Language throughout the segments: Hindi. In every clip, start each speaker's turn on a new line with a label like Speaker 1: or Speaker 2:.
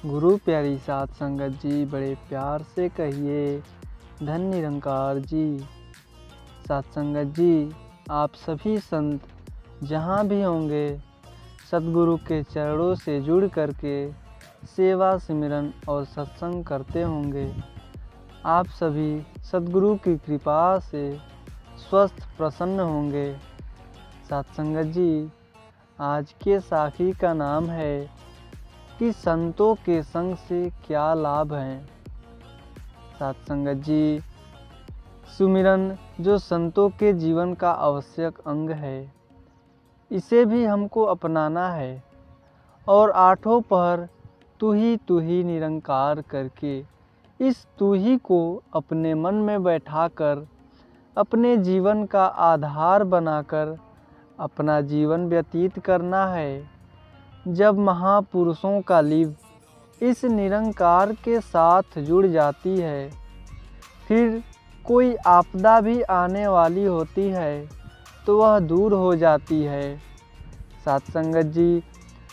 Speaker 1: गुरु प्यारी साध संगत जी, बड़े प्यार से कहिए धन निरंकार जी। साध संगत जी, आप सभी संत जहाँ भी होंगे सद्गुरु के चरणों से जुड़ करके सेवा सिमरन और सत्संग करते होंगे। आप सभी सद्गुरु की कृपा से स्वस्थ प्रसन्न होंगे। साध संगत जी, आज के साखी का नाम है कि संतों के संग से क्या लाभ हैं। साध संगत जी, सुमिरन जो संतों के जीवन का आवश्यक अंग है, इसे भी हमको अपनाना है और आठों पहर तू ही निरंकार करके इस तू ही को अपने मन में बैठाकर अपने जीवन का आधार बनाकर अपना जीवन व्यतीत करना है। जब महापुरुषों का लीव इस निरंकार के साथ जुड़ जाती है, फिर कोई आपदा भी आने वाली होती है तो वह दूर हो जाती है। साध संगत जी,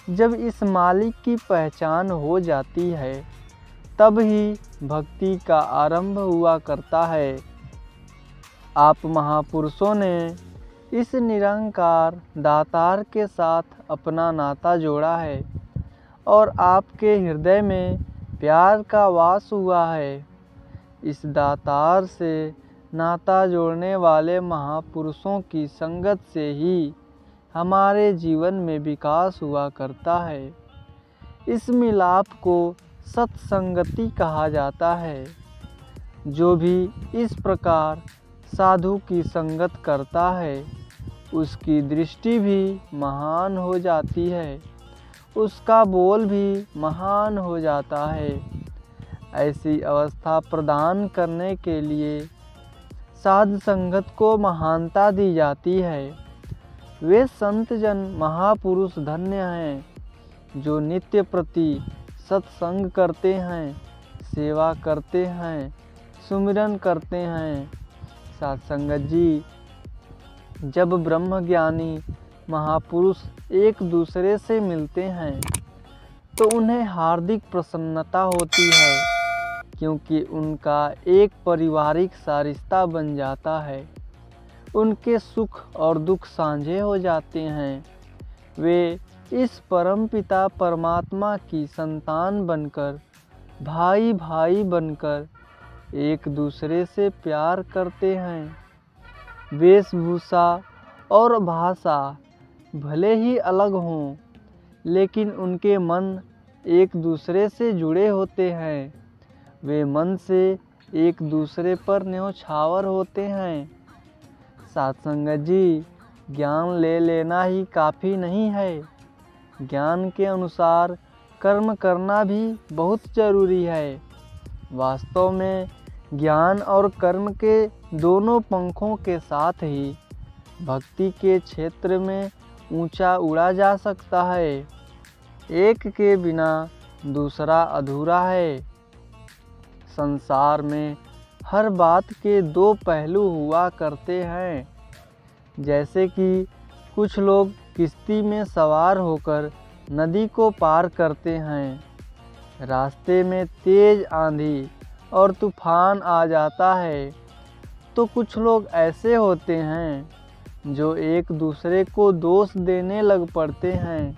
Speaker 1: जब इस मालिक की पहचान हो जाती है तब ही भक्ति का आरंभ हुआ करता है। आप महापुरुषों ने इस निरंकार दातार के साथ अपना नाता जोड़ा है और आपके हृदय में प्यार का वास हुआ है। इस दातार से नाता जोड़ने वाले महापुरुषों की संगत से ही हमारे जीवन में विकास हुआ करता है। इस मिलाप को सत्संगति कहा जाता है। जो भी इस प्रकार साधु की संगत करता है, उसकी दृष्टि भी महान हो जाती है, उसका बोल भी महान हो जाता है। ऐसी अवस्था प्रदान करने के लिए साध संगत को महानता दी जाती है। वे संत जन महापुरुष धन्य हैं जो नित्य प्रति सत्संग करते हैं, सेवा करते हैं, सुमिरन करते हैं। साध संगत जी, जब ब्रह्मज्ञानी महापुरुष एक दूसरे से मिलते हैं तो उन्हें हार्दिक प्रसन्नता होती है, क्योंकि उनका एक पारिवारिक सा रिश्ता बन जाता है। उनके सुख और दुख साझे हो जाते हैं। वे इस परमपिता परमात्मा की संतान बनकर, भाई भाई बनकर एक दूसरे से प्यार करते हैं। वेशभूषा और भाषा भले ही अलग हों, लेकिन उनके मन एक दूसरे से जुड़े होते हैं। वे मन से एक दूसरे पर न्योछावर होते हैं। साध संगत जी, ज्ञान ले लेना ही काफ़ी नहीं है, ज्ञान के अनुसार कर्म करना भी बहुत ज़रूरी है। वास्तव में ज्ञान और कर्म के दोनों पंखों के साथ ही भक्ति के क्षेत्र में ऊंचा उड़ा जा सकता है। एक के बिना दूसरा अधूरा है। संसार में हर बात के दो पहलू हुआ करते हैं। जैसे कि कुछ लोग किश्ती में सवार होकर नदी को पार करते हैं। रास्ते में तेज आंधी और तूफान आ जाता है तो कुछ लोग ऐसे होते हैं जो एक दूसरे को दोष देने लग पड़ते हैं,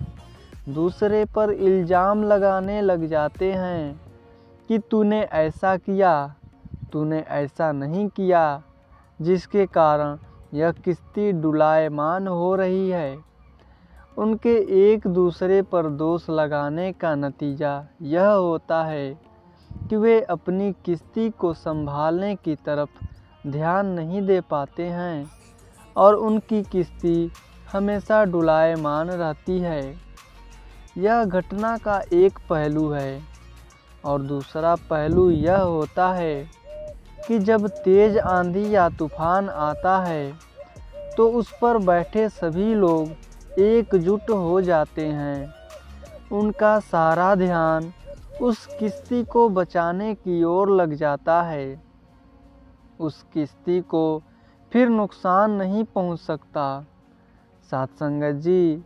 Speaker 1: दूसरे पर इल्ज़ाम लगाने लग जाते हैं कि तूने ऐसा किया, तूने ऐसा नहीं किया, जिसके कारण यह किश्ती डुलायमान हो रही है। उनके एक दूसरे पर दोष लगाने का नतीजा यह होता है कि वे अपनी किश्ती को संभालने की तरफ ध्यान नहीं दे पाते हैं और उनकी किश्ती हमेशा डुलायमान रहती है। यह घटना का एक पहलू है और दूसरा पहलू यह होता है कि जब तेज आंधी या तूफान आता है तो उस पर बैठे सभी लोग एकजुट हो जाते हैं। उनका सारा ध्यान उस किश्ती को बचाने की ओर लग जाता है। उस किश्ती को फिर नुकसान नहीं पहुंच सकता। साध संगत जी,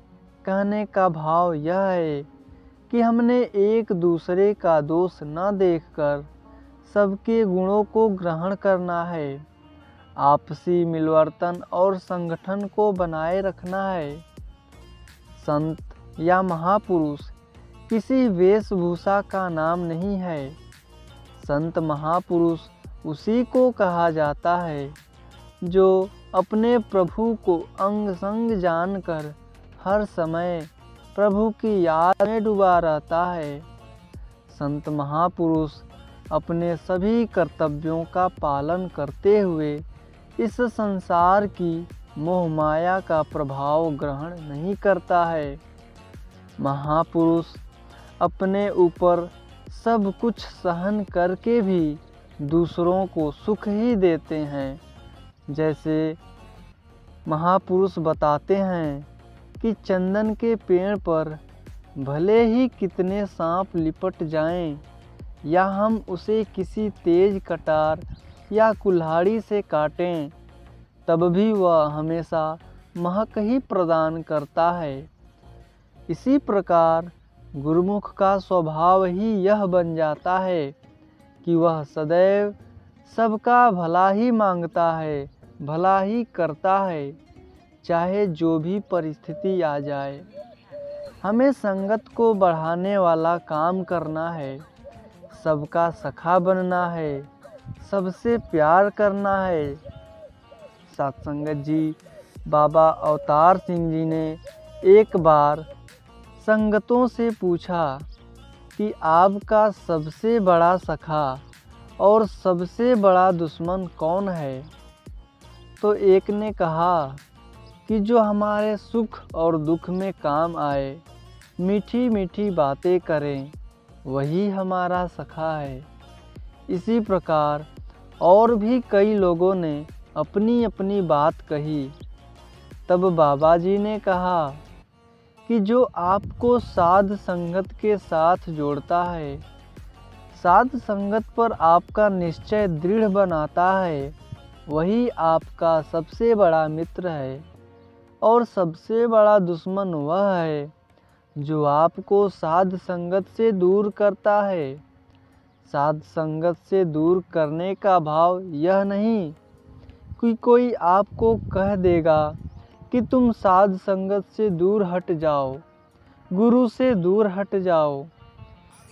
Speaker 1: कहने का भाव यह है कि हमने एक दूसरे का दोष न देखकर सबके गुणों को ग्रहण करना है। आपसी मिलवर्तन और संगठन को बनाए रखना है। संत या महापुरुष किसी वेशभूषा का नाम नहीं है। संत महापुरुष उसी को कहा जाता है जो अपने प्रभु को अंग संग जानकर हर समय प्रभु की याद में डूबा रहता है। संत महापुरुष अपने सभी कर्तव्यों का पालन करते हुए इस संसार की मोह माया का प्रभाव ग्रहण नहीं करता है। महापुरुष अपने ऊपर सब कुछ सहन करके भी दूसरों को सुख ही देते हैं। जैसे महापुरुष बताते हैं कि चंदन के पेड़ पर भले ही कितने सांप लिपट जाएं, या हम उसे किसी तेज कटार या कुल्हाड़ी से काटें, तब भी वह हमेशा महक ही प्रदान करता है। इसी प्रकार गुरुमुख का स्वभाव ही यह बन जाता है कि वह सदैव सबका भला ही मांगता है, भला ही करता है, चाहे जो भी परिस्थिति आ जाए। हमें संगत को बढ़ाने वाला काम करना है, सबका सखा बनना है, सबसे प्यार करना है। सत्संगत जी बाबा अवतार सिंह जी ने एक बार संगतों से पूछा कि आपका सबसे बड़ा सखा और सबसे बड़ा दुश्मन कौन है? तो एक ने कहा कि जो हमारे सुख और दुख में काम आए, मीठी मीठी बातें करें, वही हमारा सखा है। इसी प्रकार और भी कई लोगों ने अपनी अपनी बात कही। तब बाबा जी ने कहा कि जो आपको साध संगत के साथ जोड़ता है, साध संगत पर आपका निश्चय दृढ़ बनाता है, वही आपका सबसे बड़ा मित्र है। और सबसे बड़ा दुश्मन वह है जो आपको साध संगत से दूर करता है। साध संगत से दूर करने का भाव यह नहीं कि कोई आपको कह देगा कि तुम साध संगत से दूर हट जाओ, गुरु से दूर हट जाओ।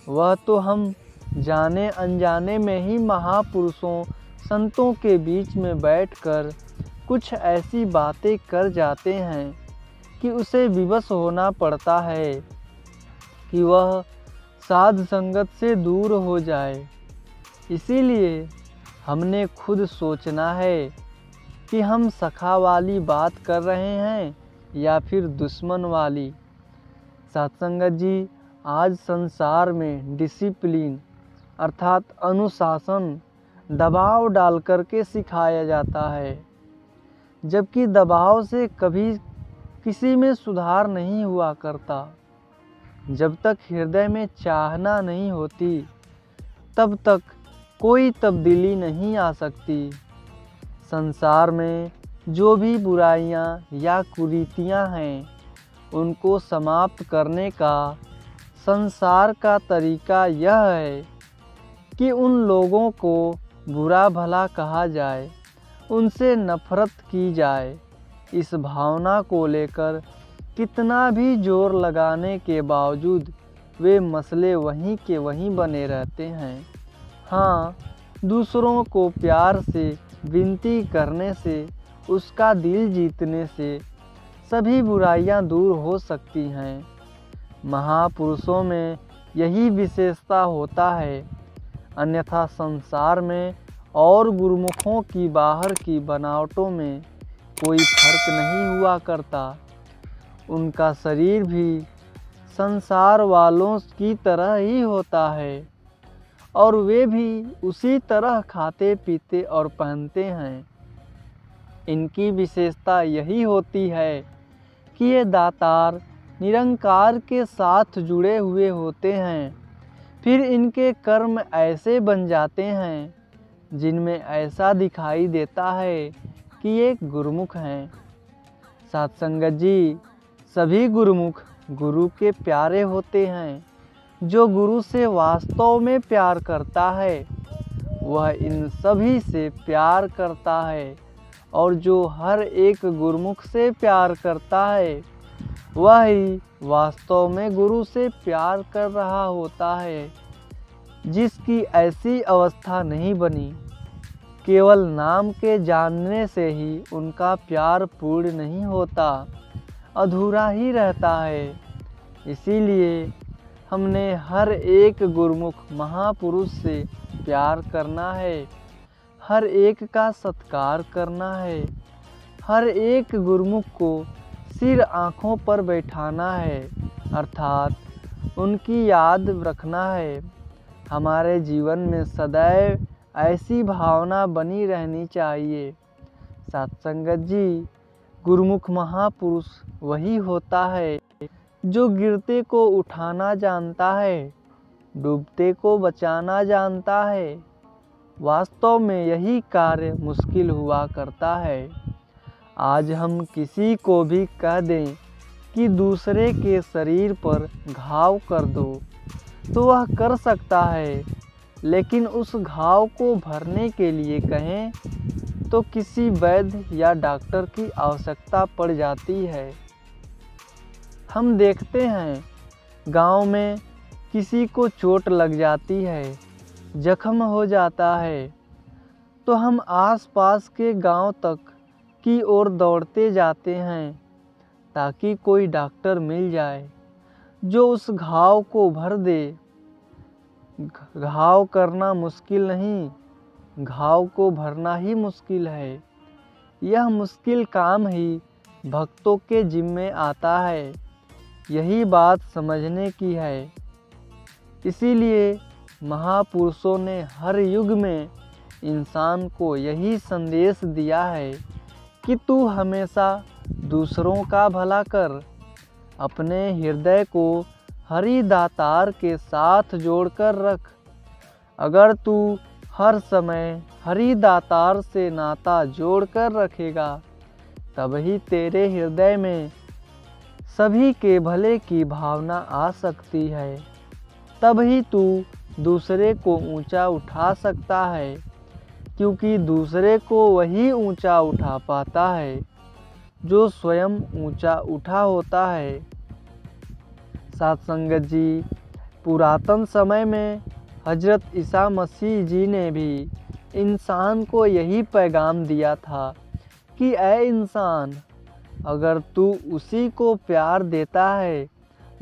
Speaker 1: वह तो हम जाने अनजाने में ही महापुरुषों संतों के बीच में बैठकर कुछ ऐसी बातें कर जाते हैं कि उसे विवश होना पड़ता है कि वह साध संगत से दूर हो जाए। इसीलिए हमने खुद सोचना है कि हम सखा वाली बात कर रहे हैं या फिर दुश्मन वाली। सत्संगत जी, आज संसार में डिसिप्लिन अर्थात अनुशासन दबाव डाल करके सिखाया जाता है, जबकि दबाव से कभी किसी में सुधार नहीं हुआ करता। जब तक हृदय में चाहना नहीं होती, तब तक कोई तब्दीली नहीं आ सकती। संसार में जो भी बुराइयां या कुरीतियां हैं, उनको समाप्त करने का संसार का तरीका यह है कि उन लोगों को बुरा भला कहा जाए, उनसे नफरत की जाए। इस भावना को लेकर कितना भी जोर लगाने के बावजूद वे मसले वहीं के वहीं बने रहते हैं। हाँ, दूसरों को प्यार से विनती करने से, उसका दिल जीतने से सभी बुराइयां दूर हो सकती हैं। महापुरुषों में यही विशेषता होता है, अन्यथा संसार में और गुरुमुखों की बाहर की बनावटों में कोई फर्क नहीं हुआ करता। उनका शरीर भी संसार वालों की तरह ही होता है और वे भी उसी तरह खाते पीते और पहनते हैं। इनकी विशेषता यही होती है कि ये दातार निरंकार के साथ जुड़े हुए होते हैं। फिर इनके कर्म ऐसे बन जाते हैं जिनमें ऐसा दिखाई देता है कि ये गुरुमुख हैं। सत्संगत जी, सभी गुरुमुख गुरु के प्यारे होते हैं, जो गुरु से वास्तव में प्यार करता है वह इन सभी से प्यार करता है, और जो हर एक गुरुमुख से प्यार करता है वह ही वास्तव में गुरु से प्यार कर रहा होता है। जिसकी ऐसी अवस्था नहीं बनी, केवल नाम के जानने से ही उनका प्यार पूर्ण नहीं होता, अधूरा ही रहता है। इसीलिए हमने हर एक गुरुमुख महापुरुष से प्यार करना है, हर एक का सत्कार करना है, हर एक गुरुमुख को सिर आँखों पर बैठाना है, अर्थात उनकी याद रखना है। हमारे जीवन में सदैव ऐसी भावना बनी रहनी चाहिए। सत्संगत जी, गुरुमुख महापुरुष वही होता है जो गिरते को उठाना जानता है, डूबते को बचाना जानता है। वास्तव में यही कार्य मुश्किल हुआ करता है। आज हम किसी को भी कह दें कि दूसरे के शरीर पर घाव कर दो तो वह कर सकता है, लेकिन उस घाव को भरने के लिए कहें तो किसी वैद्य या डॉक्टर की आवश्यकता पड़ जाती है। हम देखते हैं गांव में किसी को चोट लग जाती है, जख्म हो जाता है, तो हम आसपास के गांव तक की ओर दौड़ते जाते हैं ताकि कोई डॉक्टर मिल जाए जो उस घाव को भर दे। घाव करना मुश्किल नहीं, घाव को भरना ही मुश्किल है। यह मुश्किल काम ही भक्तों के जिम्मे आता है। यही बात समझने की है। इसीलिए महापुरुषों ने हर युग में इंसान को यही संदेश दिया है कि तू हमेशा दूसरों का भला कर, अपने हृदय को हरि दातार के साथ जोड़कर रख। अगर तू हर समय हरि दातार से नाता जोड़कर रखेगा, तभी तेरे हृदय में सभी के भले की भावना आ सकती है। तभी तू दूसरे को ऊंचा उठा सकता है, क्योंकि दूसरे को वही ऊंचा उठा पाता है जो स्वयं ऊंचा उठा होता है। सत्संगत जी, पुरातन समय में हजरत ईसा मसीह जी ने भी इंसान को यही पैगाम दिया था कि ऐ इंसान, अगर तू उसी को प्यार देता है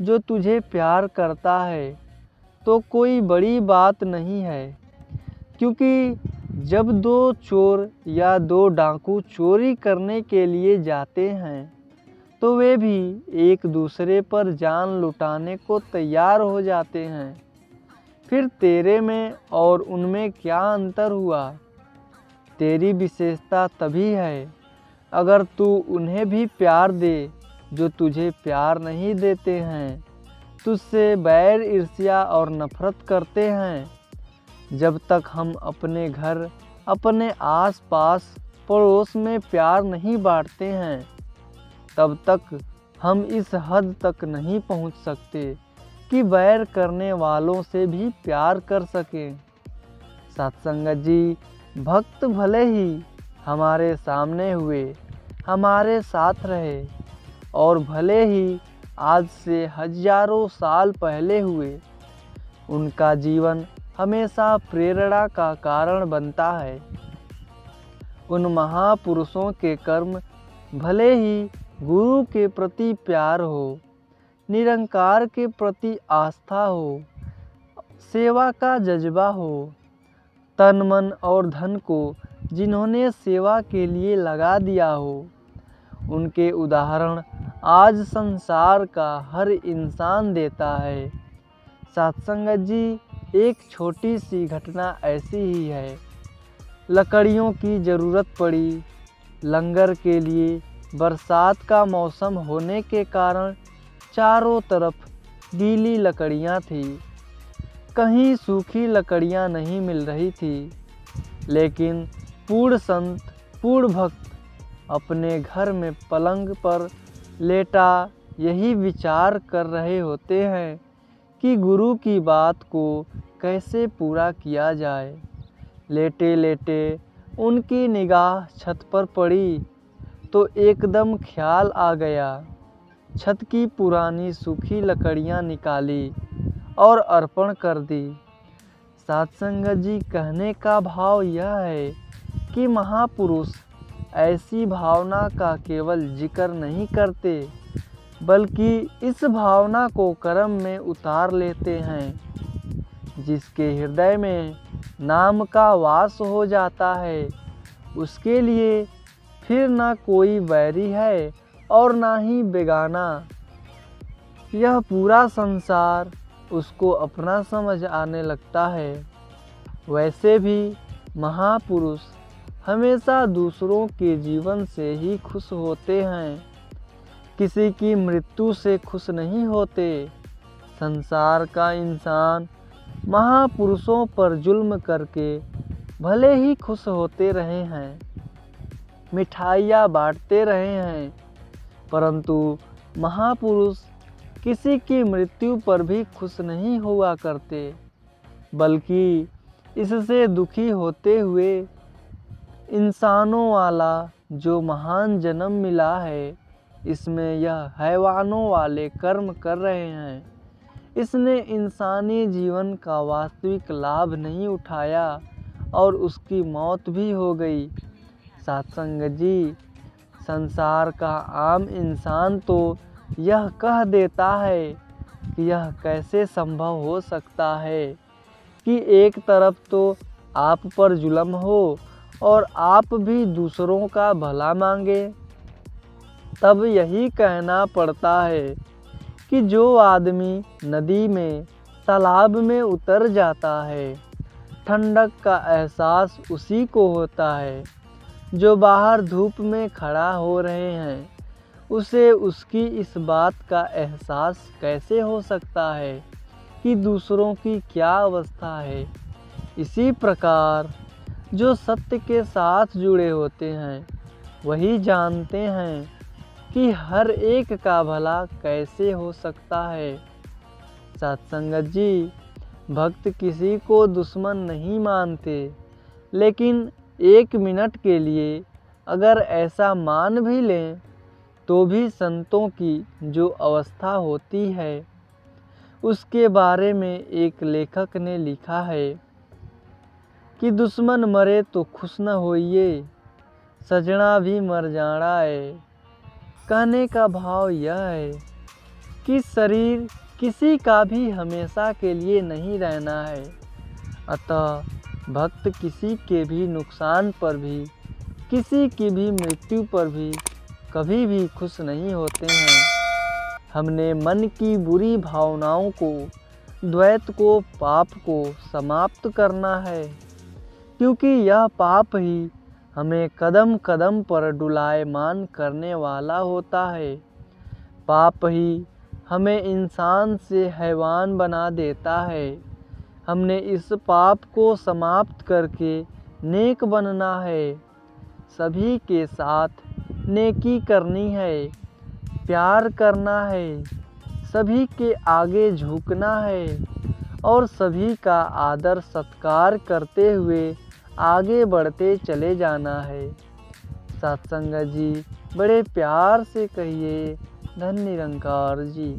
Speaker 1: जो तुझे प्यार करता है तो कोई बड़ी बात नहीं है। क्योंकि जब दो चोर या दो डाकू चोरी करने के लिए जाते हैं तो वे भी एक दूसरे पर जान लुटाने को तैयार हो जाते हैं। फिर तेरे में और उनमें क्या अंतर हुआ? तेरी विशेषता तभी है अगर तू उन्हें भी प्यार दे जो तुझे प्यार नहीं देते हैं, तुझसे बैर, ईर्ष्या और नफरत करते हैं। जब तक हम अपने घर, अपने आस-पास, पड़ोस में प्यार नहीं बांटते हैं, तब तक हम इस हद तक नहीं पहुंच सकते कि बैर करने वालों से भी प्यार कर सकें। सत्संगत जी, भक्त भले ही हमारे सामने हुए, हमारे साथ रहे, और भले ही आज से हजारों साल पहले हुए, उनका जीवन हमेशा प्रेरणा का कारण बनता है। उन महापुरुषों के कर्म भले ही गुरु के प्रति प्यार हो, निरंकार के प्रति आस्था हो, सेवा का जज्बा हो, तन मन और धन को जिन्होंने सेवा के लिए लगा दिया हो, उनके उदाहरण आज संसार का हर इंसान देता है। सत्संगत जी, एक छोटी सी घटना ऐसी ही है। लकड़ियों की ज़रूरत पड़ी लंगर के लिए। बरसात का मौसम होने के कारण चारों तरफ गीली लकड़ियाँ थीं। कहीं सूखी लकड़ियाँ नहीं मिल रही थी। लेकिन पूर्ण संत, पूर्ण भक्त अपने घर में पलंग पर लेटा यही विचार कर रहे होते हैं कि गुरु की बात को कैसे पूरा किया जाए। लेटे लेटे उनकी निगाह छत पर पड़ी तो एकदम ख्याल आ गया। छत की पुरानी सूखी लकड़ियाँ निकाली और अर्पण कर दी। सत्संगत जी, कहने का भाव यह है कि महापुरुष ऐसी भावना का केवल जिक्र नहीं करते, बल्कि इस भावना को कर्म में उतार लेते हैं। जिसके हृदय में नाम का वास हो जाता है, उसके लिए फिर ना कोई वैरी है और ना ही बेगाना। यह पूरा संसार उसको अपना समझ आने लगता है। वैसे भी महापुरुष हमेशा दूसरों के जीवन से ही खुश होते हैं, किसी की मृत्यु से खुश नहीं होते। संसार का इंसान महापुरुषों पर जुल्म करके भले ही खुश होते रहे हैं, मिठाइयाँ बांटते रहे हैं, परंतु महापुरुष किसी की मृत्यु पर भी खुश नहीं हुआ करते, बल्कि इससे दुखी होते हुए इंसानों वाला जो महान जन्म मिला है, इसमें यह हैवानों वाले कर्म कर रहे हैं, इसने इंसानी जीवन का वास्तविक लाभ नहीं उठाया और उसकी मौत भी हो गई। सत्संगत जी, संसार का आम इंसान तो यह कह देता है कि यह कैसे संभव हो सकता है कि एक तरफ तो आप पर जुल्म हो और आप भी दूसरों का भला मांगे। तब यही कहना पड़ता है कि जो आदमी नदी में, तालाब में उतर जाता है, ठंडक का एहसास उसी को होता है। जो बाहर धूप में खड़ा हो रहे हैं, उसे उसकी इस बात का एहसास कैसे हो सकता है कि दूसरों की क्या अवस्था है। इसी प्रकार जो सत्य के साथ जुड़े होते हैं, वही जानते हैं कि हर एक का भला कैसे हो सकता है। सत्संगत जी, भक्त किसी को दुश्मन नहीं मानते, लेकिन 1 मिनट के लिए अगर ऐसा मान भी लें, तो भी संतों की जो अवस्था होती है, उसके बारे में एक लेखक ने लिखा है कि दुश्मन मरे तो खुश न होइए, सजना भी मर जाना है। कहने का भाव यह है कि शरीर किसी का भी हमेशा के लिए नहीं रहना है, अतः भक्त किसी के भी नुकसान पर भी, किसी की भी मृत्यु पर भी कभी भी खुश नहीं होते हैं। हमने मन की बुरी भावनाओं को, द्वैत को, पाप को समाप्त करना है, क्योंकि यह पाप ही हमें कदम कदम पर डुलायमान करने वाला होता है। पाप ही हमें इंसान से हैवान बना देता है। हमने इस पाप को समाप्त करके नेक बनना है, सभी के साथ नेकी करनी है, प्यार करना है, सभी के आगे झुकना है और सभी का आदर सत्कार करते हुए आगे बढ़ते चले जाना है। सत्संगत जी, बड़े प्यार से कहिए, धन्य निरंकार जी।